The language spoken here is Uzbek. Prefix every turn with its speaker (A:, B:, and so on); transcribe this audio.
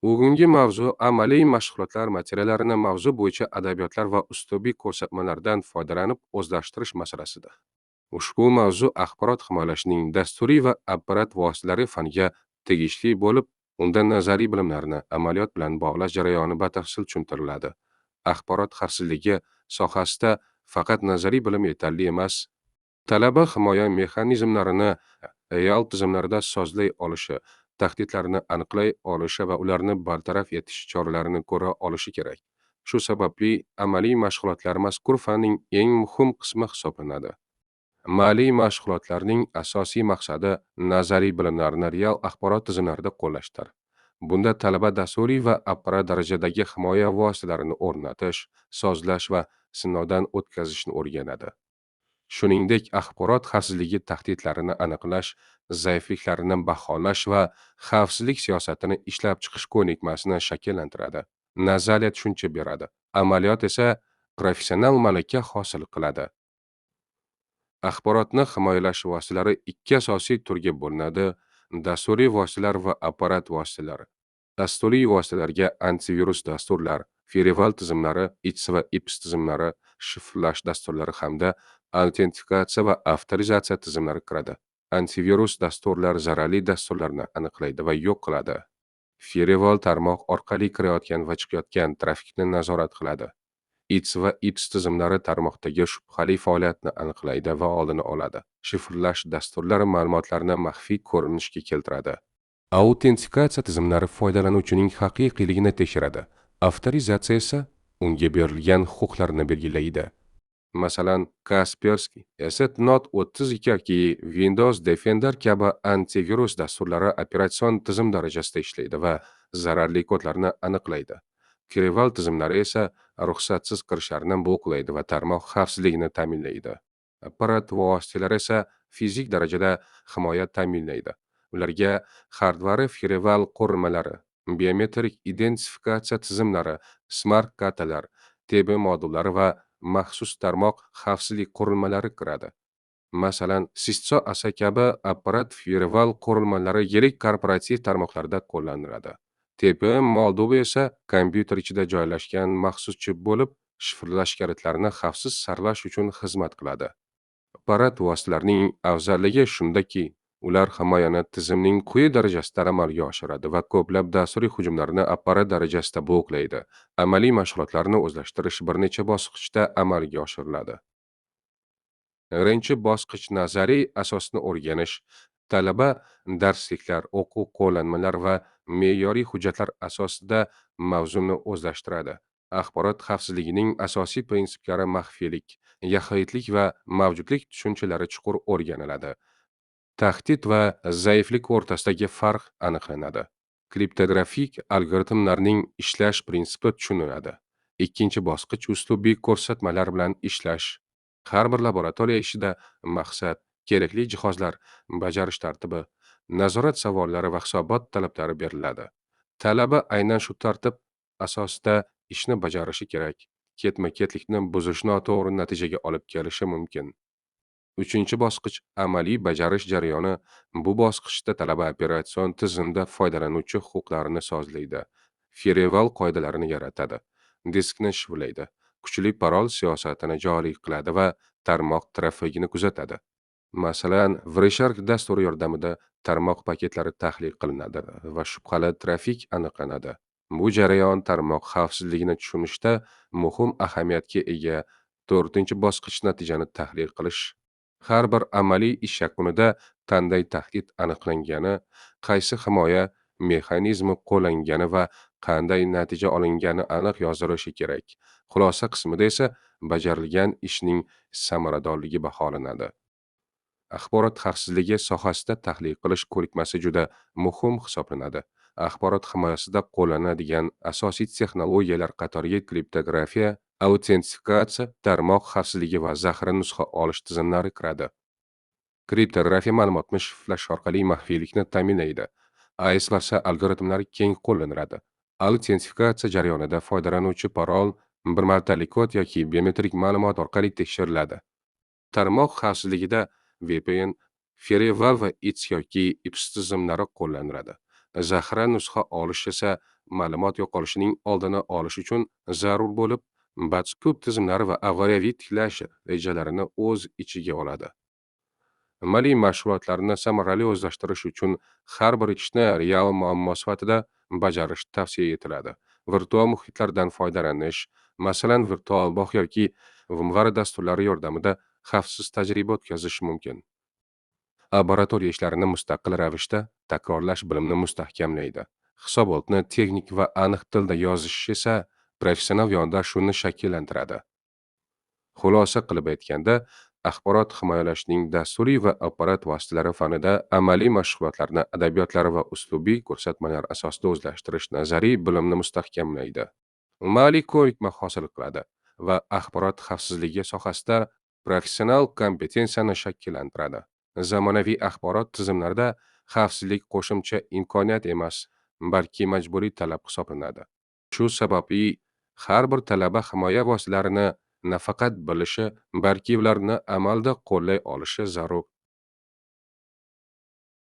A: Bugungi mavzu amaliy mashg'ulotlar materiallarini mavzu bo'yicha adabiyotlar va uslubiy ko'rsatmalardan foydalanib o'zlashtirish masalasidir. Ushbu mavzu axborot himoyalashning dasturiy va apparat vositalari faniga tegishli bo'lib, unda nazariy bilimlarni amaliyot bilan bog'lash jarayoni batafsil tushuntiriladi. Axborot xavfsizligi sohasida faqat nazariy bilim yetarli emas, talaba himoya mexanizmlarini real tizimlarda sozlay olishi, tahdidlarni aniqlay olishi va ularni bartaraf etish choralarini ko'ra olishi kerak. Shu sababli amaliy mashg'ulotlar mazkur fanning eng muhim qismi hisoblanadi. Amaliy mashg'ulotlarning asosiy maqsadi nazariy bilimlarni real axborot tizimlarida qo'llashdir. Bunda talaba dasturiy va apparat darajadagi himoya vositalarini o'rnatish, sozlash va sinovdan o'tkazishni o'rganadi. Shuningdek, axborot xavfsizligi tahdidlarini aniqlash, zaifliklarini baholash va xavfsizlik siyosatini ishlab chiqish ko'nikmasini shakllantiradi. Nazariya tushuncha beradi, amaliyot esa professional malaka hosil qiladi. Axborotni himoyalash vositalari ikki asosiy turga bo'linadi: dasturiy vositalar va apparat vositalari. Dasturiy vositalarga antivirus dasturlar, firewall tizimlari, X va X tizimlari, shifrlash dasturlari hamda autentifikatsiya va avtorizatsiya tizimlari kiradi. Antivirus dasturlar zararli dasturlarni aniqlaydi va yo'q qiladi. Firewall tarmoq orqali kirayotgan va chiqayotgan trafikni nazorat qiladi. X va X tizimlari tarmoqdagi shubhali faoliyatni aniqlaydi va oldini oladi. Shifrlash dasturlari ma'lumotlarni maxfiy ko'rinishga keltiradi. Autentikatsiya tizimlari foydalanuvchining haqiqiyligini tekshiradi. Avtorizatsiya esa unga berilgan huquqlarni belgilaydi. Masalan, Kaspersky, Asset Note 32 yoki Windows Defender kabi antivirus dasturlari operatsion tizim darajasida ishlaydi va zararli kodlarni aniqlaydi. Firewall tizimlari esa ruxsatsiz kirishlarni bloklaydi va tarmoq xavfsizligini ta'minlaydi. Apparat vositalari esa fizik darajada himoya ta'minlaydi. Ularga hardware firewall qurilmalari, biometrik identifikatsiya tizimlari, smart kartalar, TB modullari va maxsus tarmoq xavfsizlik qurilmalari kiradi. Masalan, Cisco ASA kabi apparat firewall qurilmalari yirik korporativ tarmoqlarda qo'llaniladi. TPM moduли esa kompyuter ichida joylashgan maxsus chip bo'lib, shifrlash kalitlarini xavfsiz saralash uchun xizmat qiladi. Apparat vositalarining afzalligi shundaki, ular himoyani tizimning quyi darajasida amalga oshiradi va ko'plab dasturiy hujumlarni apparat darajasida bloklaydi. Amaliy mashg'ulotlarni o'zlashtirish bir necha bosqichda amalga oshiriladi. Birinchi bosqich nazariy asosni o'rganish. Talaba darsliklar, o'quv qo'llanmalar va me'yoriy hujjatlar asosida mavzuni o'zlashtiradi. Axborot xavfsizligining asosiy prinsiplari maxfiylik, yaxlitlik va mavjudlik tushunchalari chuqur o'rganiladi. Tahdid va zaiflik o'rtasidagi farq aniqlanadi. Kriptografik algoritmlarning ishlash prinsipi tushuniladi. Ikkinchi bosqich uslubiy ko'rsatmalar bilan ishlash. Har bir laboratoriya ishida maqsad, kerakli jihozlar, bajarish tartibi, nazorat savollari va hisobot talablari beriladi. Talaba aynan shu tartib asosida ishni bajarishi kerak. Ketma-ketlikni buzish noto'g'ri natijaga olib kelishi mumkin. Uchinchi bosqich amaliy bajarish jarayoni. Bu bosqichda talaba operatsion tizimda foydalanuvchi huquqlarini sozlaydi, firewall qoidalarini yaratadi, diskni shifrlaydi, kuchli parol siyosatini joriy qiladi va tarmoq trafigini kuzatadi. Masalan, Wireshark dasturi yordamida tarmoq paketlari tahlil qilinadi va shubhali trafik aniqlanadi. Bu jarayon tarmoq xavfsizligini tushunishda muhim ahamiyatga ega. To'rtinchi bosqich natijani tahlil qilish. Har bir amaliy ish yakunida qanday tahdid aniqlangani, qaysi himoya mexanizmi qo'llangani va qanday natija olingani aniq yozilishi kerak. Xulosa qismida esa bajarilgan ishning samaradorligi baholanadi. Axborot xavfsizligi sohasida tahlil qilish ko'nikmasi juda muhim hisoblanadi. Axborot himoyasida qo'llaniladigan asosiy texnologiyalar qatoriga kriptografiya, autentifikatsiya, tarmoq xavfsizligi va zaxira nusxa olish tizimlari kiradi. Kriptografiya ma'lumotni shifrlash orqali maxfiylikni ta'minlaydi. AES algoritmlari keng qo'llaniladi. Autentifikatsiya jarayonida foydalanuvchi parol, bir martalik kod yoki biometrik ma'lumot orqali tekshiriladi. Tarmoq xavfsizligida VPN, firewall va X yoki X tizimlari qo'llaniladi. Zaxira nusxa olish esa ma'lumot yo'qolishining oldini olish uchun zarur bo'lib, ko'p tizimlar va avariyaviy tiklash rejalarini o'z ichiga oladi. Amaliy mashg'ulotlarni samarali o'zlashtirish uchun har bir ishni real muammo sifatida bajarish tavsiya etiladi. Virtual muhitlardan foydalanish, masalan, virtual bog' yoki VMware dasturlari yordamida xavfsiz tajriba o'tkazish mumkin. Laboratoriya ishlarini mustaqil ravishda takrorlash bilimni mustahkamlaydi. Hisobotni texnik va aniq tilda yozish esa professional yondashuvni shakllantiradi. Xulosa qilib aytganda, axborot himoyalashning dasturiy va apparat vositalari fanida amaliy mashg'ulotlarni adabiyotlar va uslubiy ko'rsatmalar asosida o'zlashtirish nazariy bilimni mustahkamlaydi. Ma'lumotli ko'nikma hosil qiladi va axborot xavfsizligi sohasida professional kompetensiyani shakllantiradi. Zamonaviy axborot tizimlarida xavfsizlik qo'shimcha imkoniyat emas, balki majburiy talab hisoblanadi. Shu sababli har bir talaba himoya vositalarini nafaqat bilishi, balki ularni amalda qo'llay olishi zarur.